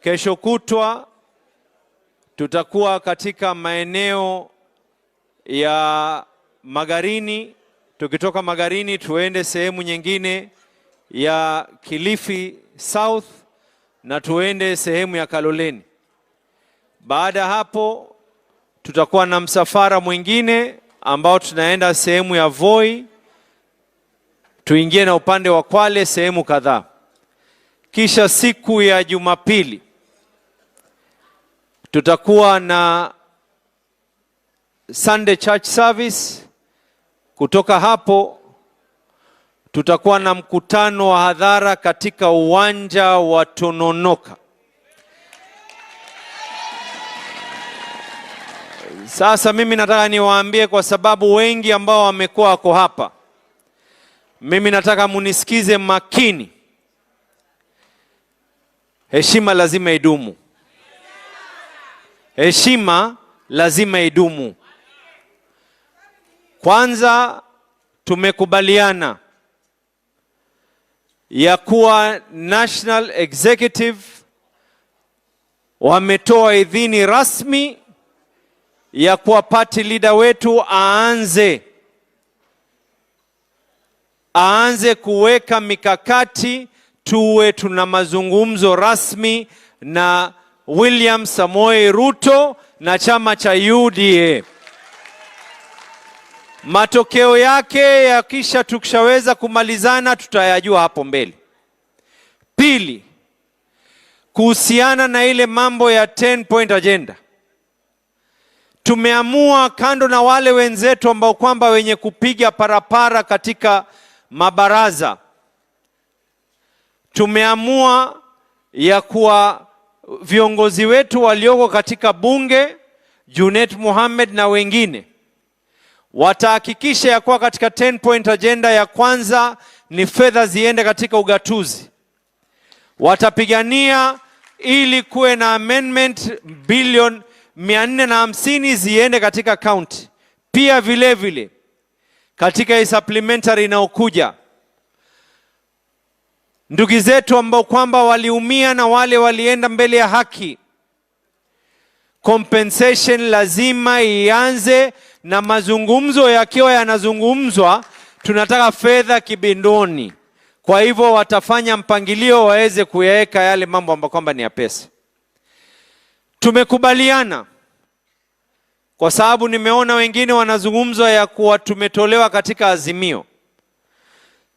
Kesho kutwa tutakuwa katika maeneo ya Magarini. Tukitoka Magarini tuende sehemu nyingine ya Kilifi South na tuende sehemu ya Kaloleni. Baada hapo tutakuwa na msafara mwingine ambao tunaenda sehemu ya Voi, tuingie na upande wa Kwale sehemu kadhaa. Kisha siku ya Jumapili tutakuwa na Sunday Church Service. Kutoka hapo tutakuwa na mkutano wa hadhara katika uwanja wa Tononoka. Sasa mimi nataka niwaambie, kwa sababu wengi ambao wamekuwa wako hapa, mimi nataka munisikize makini. Heshima lazima idumu. Heshima lazima idumu. Kwanza tumekubaliana ya kuwa National Executive wametoa idhini rasmi ya kuwa party leader wetu aanze kuweka mikakati, tuwe tuna mazungumzo rasmi na William Samoei Ruto na chama cha UDA. Matokeo yake yakisha tukishaweza kumalizana tutayajua hapo mbele. Pili, kuhusiana na ile mambo ya 10-point agenda, tumeamua kando na wale wenzetu ambao kwamba wenye kupiga parapara katika mabaraza, tumeamua ya kuwa viongozi wetu walioko katika bunge, Junet Mohamed na wengine, watahakikisha ya kuwa katika 10-point agenda ya kwanza ni fedha ziende katika ugatuzi. Watapigania ili kuwe na amendment bilioni 450 ziende katika county. Pia vile vile katika hii supplementary inaokuja, ndugu zetu ambao kwamba waliumia na wale walienda mbele ya haki, compensation lazima ianze, na mazungumzo yakiwa yanazungumzwa tunataka fedha kibindoni. Kwa hivyo watafanya mpangilio waweze kuyaweka yale mambo ambayo kwamba ni ya pesa. Tumekubaliana, kwa sababu nimeona wengine wanazungumzwa ya kuwa tumetolewa katika azimio.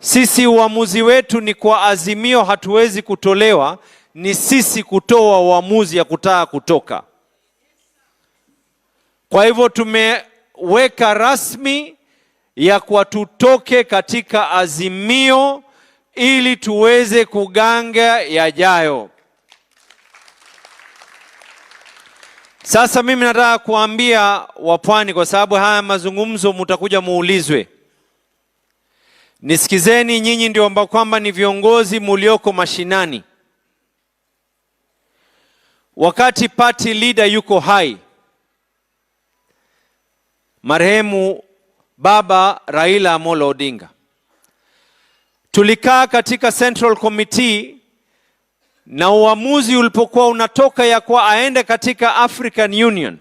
Sisi uamuzi wetu ni kwa azimio, hatuwezi kutolewa, ni sisi kutoa uamuzi ya kutaka kutoka. Kwa hivyo tumeweka rasmi ya kuwa tutoke katika azimio ili tuweze kuganga yajayo. Sasa mimi nataka kuambia wapwani, kwa sababu haya mazungumzo mutakuja muulizwe. Nisikizeni, nyinyi ndio ambao kwamba ni viongozi mulioko mashinani. Wakati party leader yuko hai, marehemu Baba Raila Amolo Odinga, tulikaa katika Central Committee na uamuzi ulipokuwa unatoka ya kuwa aende katika African Union,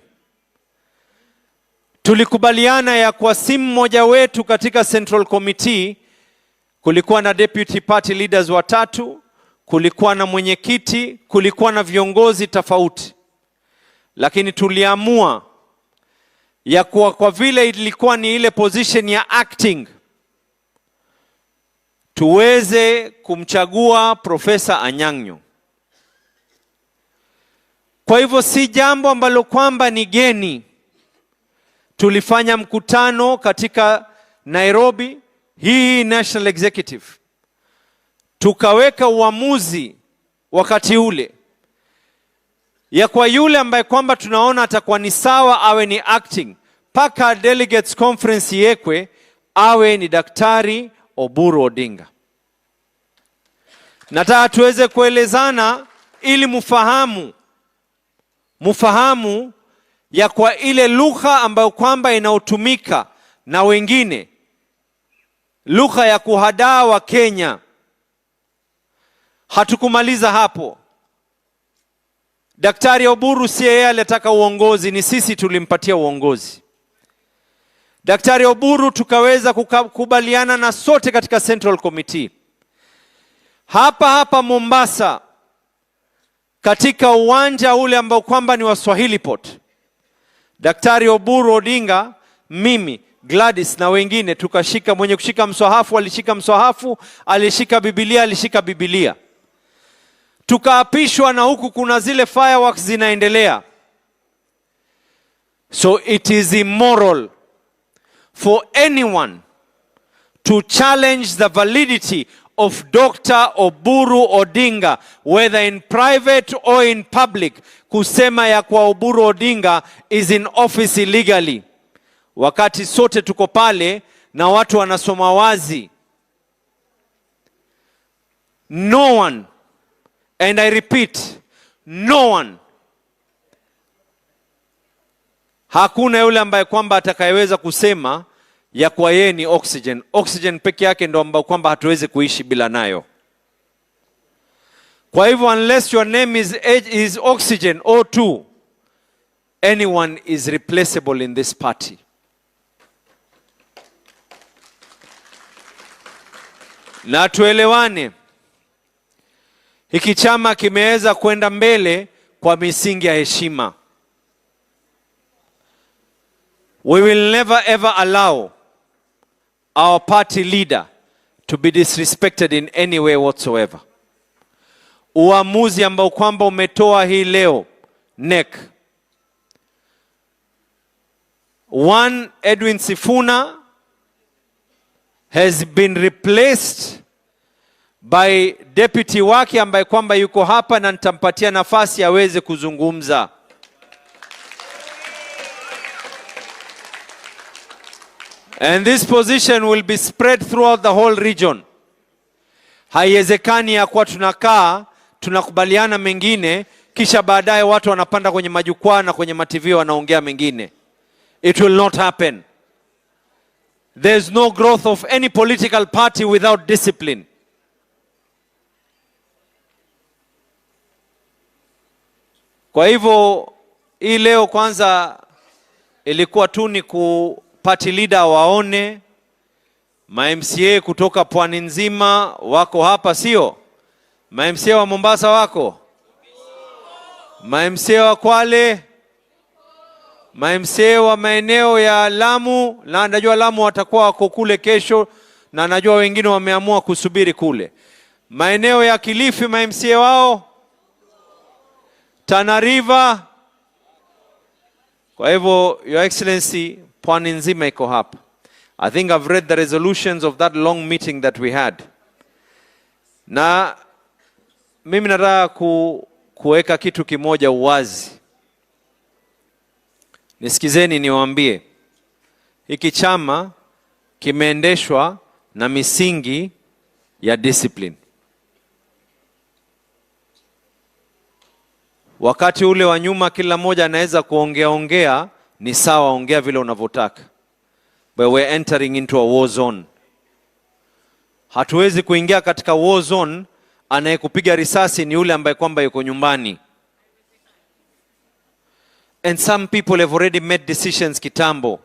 tulikubaliana ya kuwa si mmoja wetu katika Central Committee. Kulikuwa na deputy party leaders 3, kulikuwa na mwenyekiti, kulikuwa na viongozi tofauti, lakini tuliamua ya kuwa kwa vile ilikuwa ni ile position ya acting, tuweze kumchagua Profesa Anyang' Nyong'o. Kwa hivyo si jambo ambalo kwamba ni geni. Tulifanya mkutano katika Nairobi, hii National Executive, tukaweka uamuzi wakati ule ya kwa yule ambaye kwamba tunaona atakuwa ni sawa awe ni acting, paka delegates conference yekwe awe ni Daktari Oburu Odinga. Nataka tuweze kuelezana ili mufahamu ya kwa ile lugha ambayo kwamba inaotumika na wengine, lugha ya kuhadaa wa Kenya. Hatukumaliza hapo. Daktari Oburu si yeye alitaka uongozi, ni sisi tulimpatia uongozi. Daktari Oburu tukaweza kukubaliana na sote katika Central Committee. Hapa Mombasa, katika uwanja ule ambao kwamba ni wa Swahili Port, Daktari Oburu Odinga, mimi, Gladys na wengine tukashika, mwenye kushika mswahafu alishika mswahafu, alishika Biblia alishika Biblia. Tukaapishwa na huku kuna zile fireworks zinaendelea. So it is immoral for anyone to challenge the validity of Dr. Oburu Odinga, whether in private or in public, kusema ya kwa Oburu Odinga is in office illegally. Wakati sote tuko pale na watu wanasoma wazi. No one, and I repeat, no one, hakuna yule ambaye kwamba atakayeweza kusema ya kwa yeye ni oxygen. Oxygen peke yake ndo ambao kwamba hatuwezi kuishi bila nayo. Kwa hivyo unless your name is oxygen O2, anyone is replaceable in this party. Na tuelewane, hiki chama kimeweza kwenda mbele kwa misingi ya heshima. We will never ever allow our party leader to be disrespected in any way whatsoever. Uamuzi ambao kwamba umetoa hii leo NEC, one, Edwin Sifuna has been replaced by deputy wake ambaye kwamba yuko hapa na nitampatia nafasi aweze kuzungumza. And this position will be spread throughout the whole region. Haiwezekani ya kwa tunakaa tunakubaliana mengine kisha baadaye watu wanapanda kwenye majukwaa na kwenye TV wanaongea mengine. It will not happen. There's no growth of any political party without discipline. Kwa hivyo hii leo kwanza ilikuwa tu ni ku party leader waone, ma MCA kutoka pwani nzima wako hapa, sio? Ma MCA wa Mombasa wako? Ma MCA wa Kwale? Ma MCA wa maeneo ya Lamu? Na najua Lamu watakuwa wako kule kesho, na najua wengine wameamua kusubiri kule. Maeneo ya Kilifi ma MCA wao? Tana River? Kwa hivyo Your Excellency, pwani nzima iko hapa. I think I've read the resolutions of that long meeting that we had. Na mimi nataka kuweka kitu kimoja uwazi. Nisikizeni niwaambie. Hiki chama kimeendeshwa na misingi ya discipline. Wakati ule wa nyuma kila mmoja anaweza kuongea ni sawa, ongea vile unavyotaka. But we're entering into a war zone. Hatuwezi kuingia katika war zone anayekupiga risasi ni yule ambaye kwamba yuko nyumbani. And some people have already made decisions kitambo.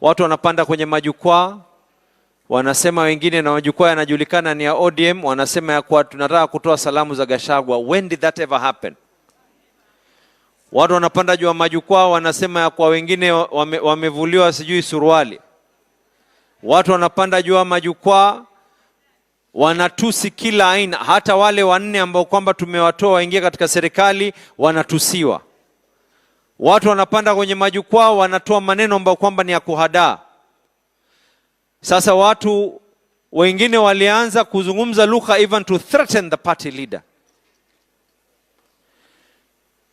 Watu wanapanda kwenye majukwaa, wanasema wengine, na majukwaa yanajulikana ni ya ODM, wanasema ya kwa tunataka kutoa salamu za Gachagua. When did that ever happen? Watu wanapanda juu ya majukwaa wanasema ya kwa wengine wamevuliwa sijui suruali. Watu wanapanda juu ya majukwaa wanatusi kila aina, hata wale wanne ambao kwamba tumewatoa waingia katika serikali wanatusiwa. Watu wanapanda kwenye majukwaa wanatoa maneno ambayo kwamba ni ya kuhadaa. Sasa watu wengine walianza kuzungumza lugha even to threaten the party leader.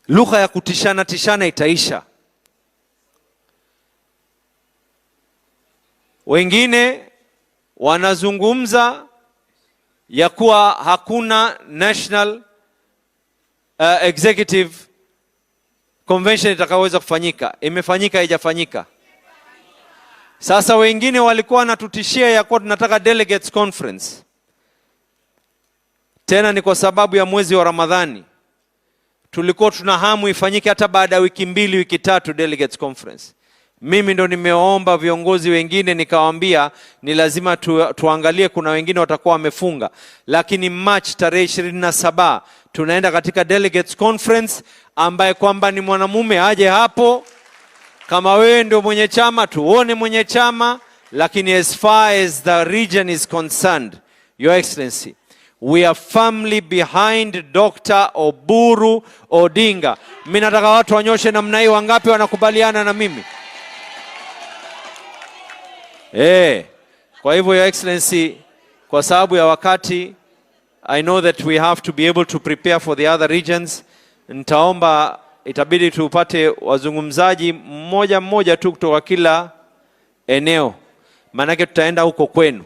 Lugha ya kutishana itaisha. Wengine wanazungumza ya kuwa hakuna national executive convention itakaweza kufanyika. Imefanyika, haijafanyika? Sasa wengine walikuwa wanatutishia ya kuwa tunataka delegates conference. Tena ni kwa sababu ya mwezi wa Ramadhani. Tulikuwa tuna hamu ifanyike hata baada ya wiki 2, wiki 3 delegates conference. Mimi ndo nimeomba viongozi wengine nikawaambia ni lazima tuangalie, kuna wengine watakuwa wamefunga. Lakini March tarehe 27 tunaenda katika delegates conference, ambaye kwamba ni mwanamume aje hapo. Kama wewe ndio mwenye chama, tuone mwenye chama. Lakini as far as the region is concerned, Your Excellency, we are firmly behind Dr. Oburu Odinga. Mimi nataka watu wanyoshe namna hii, wangapi wanakubaliana na mimi? Kwa hivyo Your Excellency, kwa sababu ya wakati, I know that we have to be able to prepare for the other regions. Nitaomba itabidi tupate wazungumzaji mmoja tu kutoka kila eneo, maanake tutaenda huko kwenu,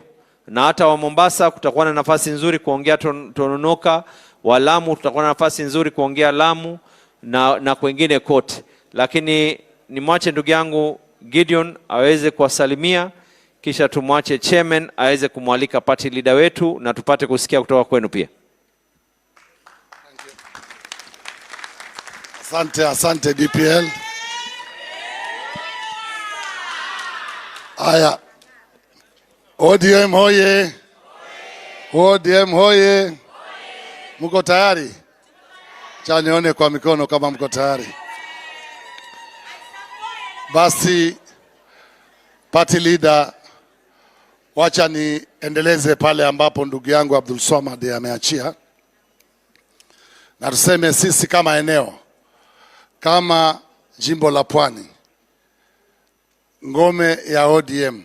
na hata wa Mombasa kutakuwa na nafasi nzuri kuongea Tononoka, wa Lamu tutakuwa na nafasi nzuri kuongea Lamu na kwengine kote. Lakini nimwache ndugu yangu Gideon aweze kuwasalimia, kisha tumwache chairman aweze kumwalika party leader wetu na tupate kusikia kutoka kwenu pia. Asante DPL. Aya. ODM hoye. ODM hoye. Mko tayari? Cha nione kwa mikono kama mko tayari. Basi party leader, wacha niendeleze pale ambapo ndugu yangu Abdul Swamad ameachia. Na tuseme sisi kama eneo, kama jimbo la Pwani, ngome ya ODM,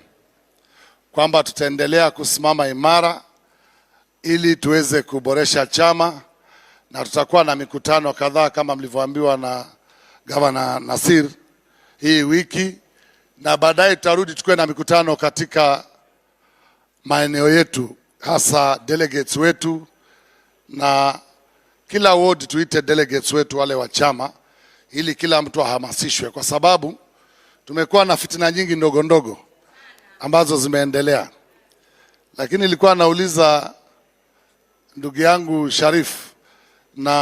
kwamba tutaendelea kusimama imara ili tuweze kuboresha chama, na tutakuwa na mikutano kadhaa kama mlivyoambiwa na Gavana Nasir hii wiki, na baadaye tutarudi tukue na mikutano katika maeneo yetu, hasa delegates wetu, na kila ward tuite delegates wetu wale wa chama, ili kila mtu ahamasishwe, kwa sababu tumekuwa na fitina nyingi ndogo ndogo ambazo zimeendelea. Lakini nilikuwa nauliza ndugu yangu Sharif na